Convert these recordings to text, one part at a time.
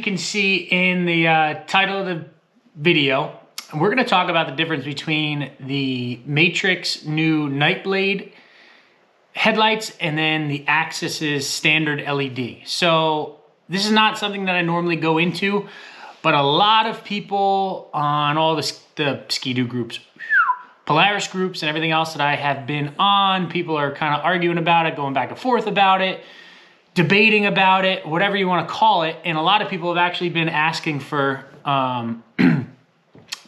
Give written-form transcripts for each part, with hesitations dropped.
can see in the title of the video, we're going to talk about the difference between the Matrix new Nightblade headlights and then the Axis's standard LED. So this is not something that I normally go into, but a lot of people on all the Ski-Doo groups, Polaris groups and everything else that I have been on, people are kind of arguing about it, going back and forth about it, debating about it, whatever you want to call it. And a lot of people have actually been asking for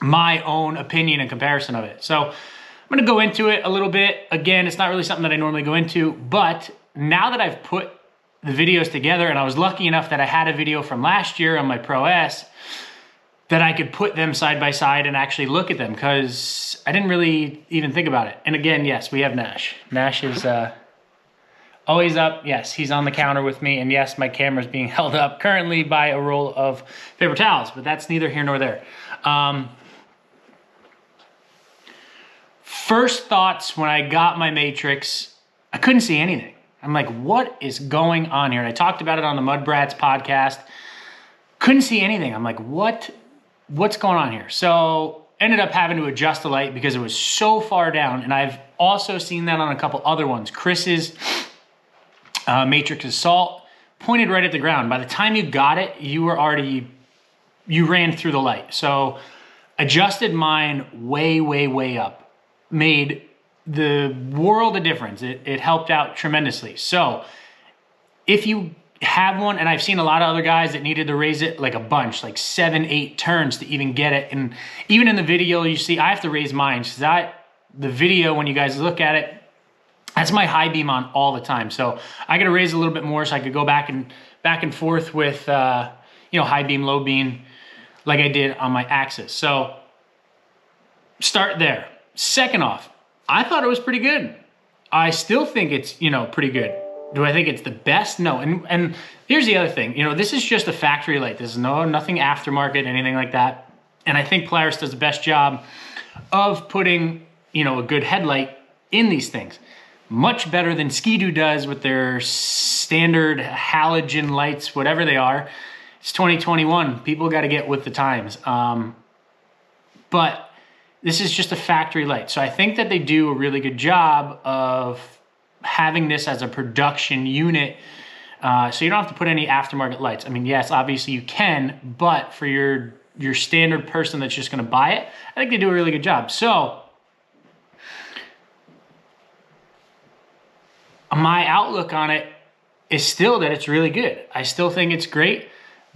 my own opinion and comparison of it. So I'm going to go into it a little bit. Again, it's not really something that I normally go into, but now that I've put the videos together, and I was lucky enough that I had a video from last year on my Pro S that I could put them side by side and actually look at them, because I didn't really even think about it. And again, yes, we have Nash. Nash is always up. Yes, he's on the counter with me. And yes, my camera's being held up currently by a roll of paper towels, but that's neither here nor there. First thoughts when I got my Matrix, I couldn't see anything. I'm like, what is going on here? And I talked about it on the Mud Brats podcast. Couldn't see anything. I'm like, what's going on here? So ended up having to adjust the light because it was so far down. And I've also seen that on a couple other ones. Chris's Matrix Assault pointed right at the ground. By the time you got it, you ran through the light. So adjusted mine way, way, way up. Made the world of difference. It helped out tremendously. So if you have one, and I've seen a lot of other guys that needed to raise it like a bunch, like 7, 8 turns to even get it. And even in the video, you see I have to raise mine. So the video, when you guys look at it, that's my high beam on all the time. So I got to raise a little bit more so I could go back and forth with high beam, low beam, like I did on my Axis. So start there. Second off, I thought it was pretty good. I still think it's, pretty good. Do I think it's the best? No. And here's the other thing. This is just a factory light. This is nothing aftermarket, anything like that. And I think Polaris does the best job of putting, a good headlight in these things. Much better than Ski-Doo does with their standard halogen lights, whatever they are. It's 2021. People got to get with the times. But this is just a factory light. So I think that they do a really good job of having this as a production unit. So you don't have to put any aftermarket lights. I mean, yes, obviously you can, but for your standard person that's just going to buy it, I think they do a really good job. So my outlook on it is still that it's really good. I still think it's great.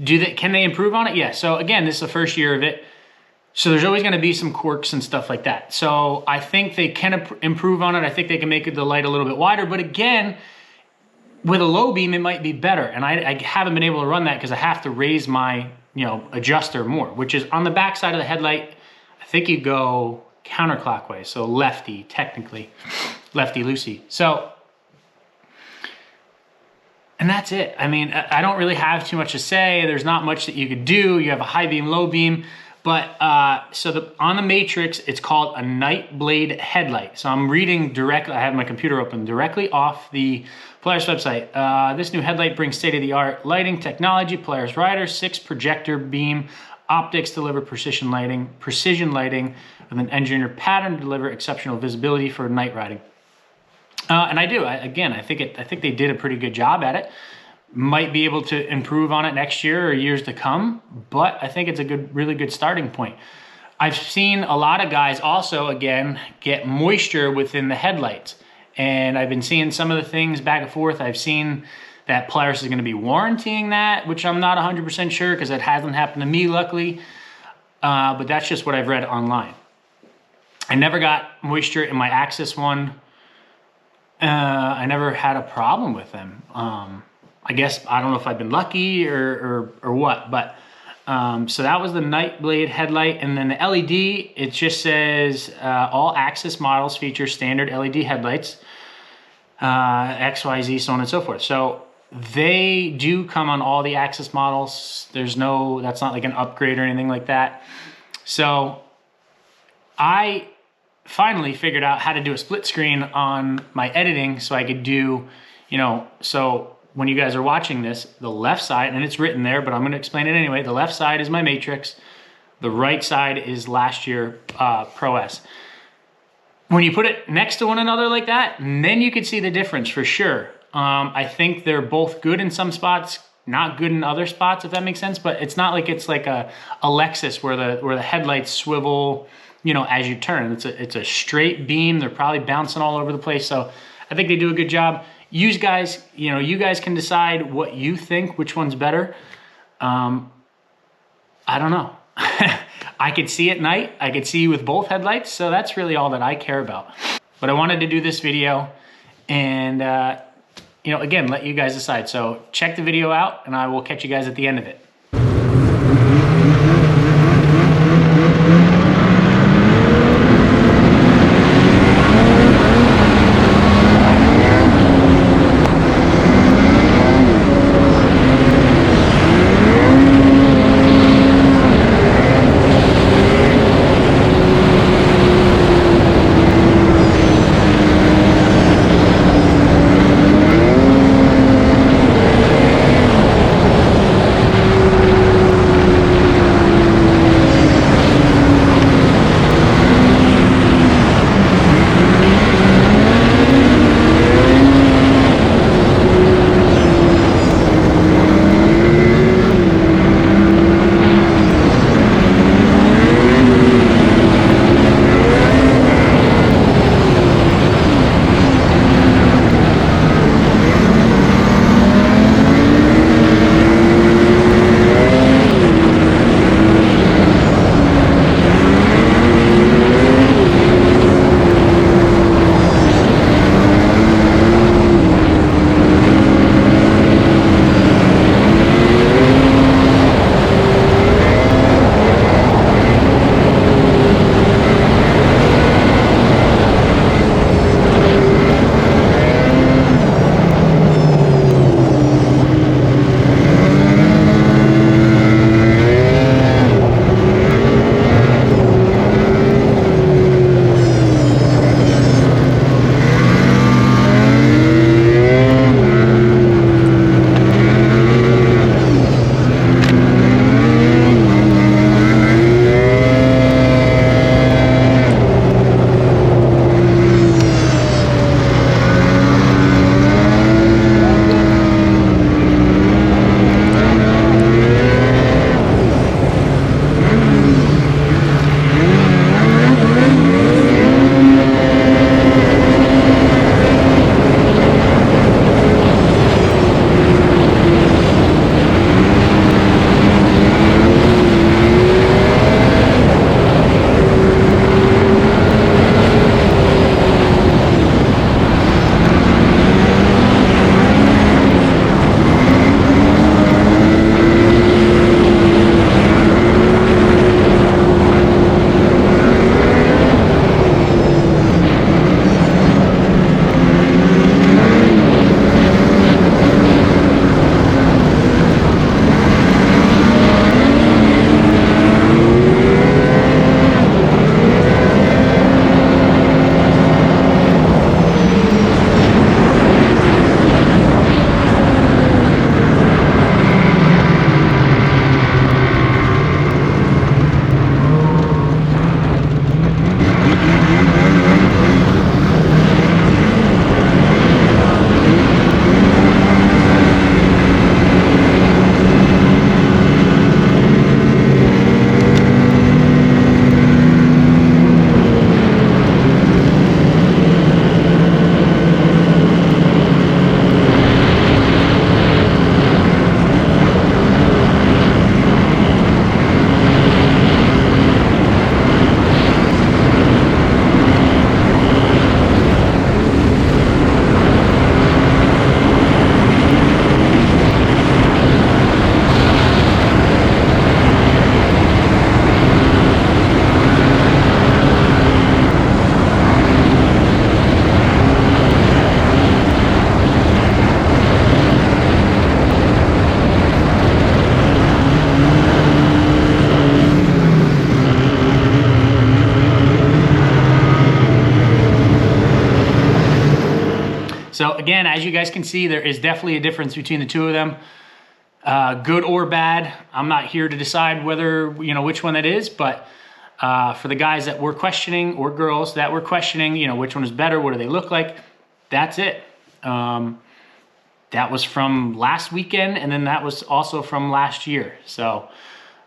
Can they improve on it? Yeah. So again, this is the first year of it. So there's always going to be some quirks and stuff like that. So I think they can improve on it. I think they can make the light a little bit wider. But again, with a low beam, it might be better. And I haven't been able to run that because I have to raise my adjuster more, which is on the back side of the headlight. I think you go counterclockwise. So lefty, technically. Lefty-loosey. So, and that's it. I mean, I don't really have too much to say. There's not much that you could do. You have a high beam, low beam. But on the Matrix, it's called a Nightblade headlight. So I'm reading directly, I have my computer open, directly off the Polaris website. This new headlight brings state-of-the-art lighting technology. Polaris Rider, 6 projector beam optics deliver precision lighting with an engineered pattern to deliver exceptional visibility for night riding. And I do. I think they did a pretty good job at it. Might be able to improve on it next year or years to come, but I think it's a really good starting point. I've seen a lot of guys also, again, get moisture within the headlights. And I've been seeing some of the things back and forth. I've seen that Polaris is going to be warrantying that, which I'm not 100% sure because it hasn't happened to me, luckily. But that's just what I've read online. I never got moisture in my Axis one. I never had a problem with them. I guess, I don't know if I've been lucky or what, but so that was the Nightblade headlight. And then the LED, it just says all Axis models feature standard LED headlights, XYZ, so on and so forth. So they do come on all the Axis models. That's not like an upgrade or anything like that. So I finally figured out how to do a split screen on my editing so I could do, so when you guys are watching this, the left side, and it's written there, but I'm gonna explain it anyway. The left side is my Matrix. The right side is last year Pro S. When you put it next to one another like that, then you could see the difference for sure. I think they're both good in some spots, not good in other spots, if that makes sense. But it's not like it's like a Lexus where the headlights swivel, you know, as you turn. It's a straight beam. They're probably bouncing all over the place. So I think they do a good job. You guys can decide what you think, which one's better. I don't know. I could see at night. I could see with both headlights. So that's really all that I care about. But I wanted to do this video and, you know, again, let you guys decide. So check the video out and I will catch you guys at the end of it. again, as you guys can see, there is definitely a difference between the two of them. Good or bad. I'm not here to decide whether, which one that is, but for the guys that were questioning, or girls that were questioning, which one is better, what do they look like, that's it. That was from last weekend, and then that was also from last year. So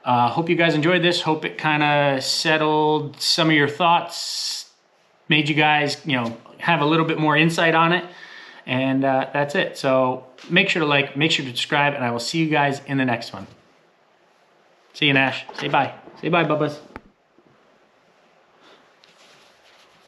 hope you guys enjoyed this. Hope it kind of settled some of your thoughts, made you guys, have a little bit more insight on it. And that's it. So make sure to like, make sure to subscribe, and I will see you guys in the next one. See you, Nash. Say bye. Say bye, Bubbas.